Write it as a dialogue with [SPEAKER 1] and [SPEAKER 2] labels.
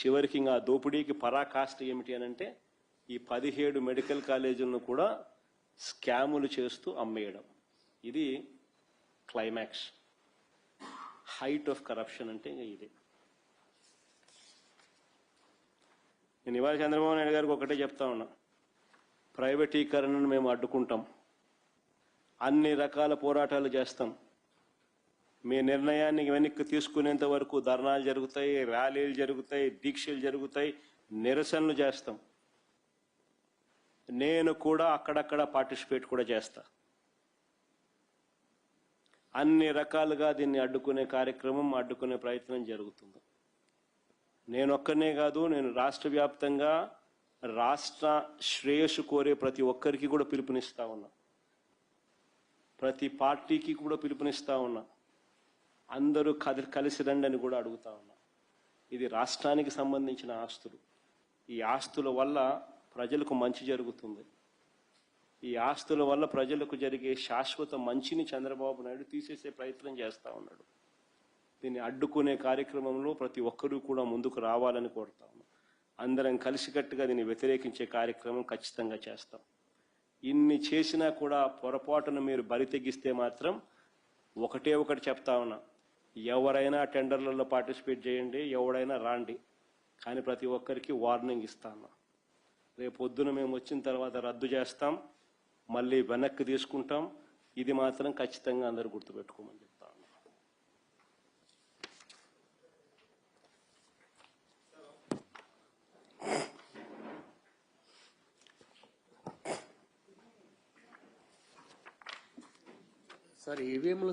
[SPEAKER 1] చివరికి ఇంకా దోపిడీకి పరాకాష్ట ఏమిటి అని అంటే ఈ 17 మెడికల్ కాలేజీలను కూడా స్కాములు చేస్తూ అమ్మేయడం. ఇది క్లైమాక్స్, హైట్ ఆఫ్ కరప్షన్ అంటే ఇంకా ఇదే. నేను ఇవాళ చంద్రబాబు నాయుడు గారికి ఒకటే చెప్తా ఉన్నా, ప్రైవేటీకరణను మేము అడ్డుకుంటాం, అన్ని రకాల పోరాటాలు చేస్తాం, మీ నిర్ణయాన్ని వెనక్కి తీసుకునేంత వరకు ధర్నాలు జరుగుతాయి, ర్యాలీలు జరుగుతాయి, దీక్షలు జరుగుతాయి, నిరసనలు చేస్తాం. నేను కూడా అక్కడక్కడ పార్టిసిపేట్ కూడా చేస్తా. అన్ని రకాలుగా దీన్ని అడ్డుకునే కార్యక్రమం, అడ్డుకునే ప్రయత్నం జరుగుతుంది. నేను ఒక్కనే కాదు, నేను రాష్ట్ర వ్యాప్తంగా రాష్ట్ర శ్రేయస్సు కోరే ప్రతి ఒక్కరికి కూడా పిలుపునిస్తా ఉన్నా, ప్రతి పార్టీకి కూడా పిలుపునిస్తా ఉన్నా, అందరూ కలిసి రండి అని కూడా అడుగుతా ఉన్నా. ఇది రాష్ట్రానికి సంబంధించిన ఆస్తులు. ఈ ఆస్తుల వల్ల ప్రజలకు మంచి జరుగుతుంది. ఈ ఆస్తుల వల్ల ప్రజలకు జరిగే శాశ్వత మంచిని చంద్రబాబు నాయుడు తీసేసే ప్రయత్నం చేస్తూ ఉన్నాడు. దీన్ని అడ్డుకునే కార్యక్రమంలో ప్రతి ఒక్కరూ కూడా ముందుకు రావాలని కోరుతా ఉన్నాం. అందరం కలిసికట్టుగా దీన్ని వ్యతిరేకించే కార్యక్రమం ఖచ్చితంగా చేస్తాం. ఇన్ని చేసినా కూడా పొరపాటున మీరు బరి తెగిస్తే మాత్రం ఒకటి చెప్తా ఉన్నా, ఎవరైనా టెండర్లలో పార్టిసిపేట్ చేయండి, ఎవడైనా రాండి, కానీ ప్రతి ఒక్కరికి వార్నింగ్ ఇస్తాను. రేపు పొద్దున మేము వచ్చిన తర్వాత రద్దు చేస్తాం, మళ్ళీ వెనక్కి తీసుకుంటాం. ఇది మాత్రం ఖచ్చితంగా అందరూ గుర్తుపెట్టుకోమని చెప్తా ఉన్నా.
[SPEAKER 2] సార్ ఈవీఎంలు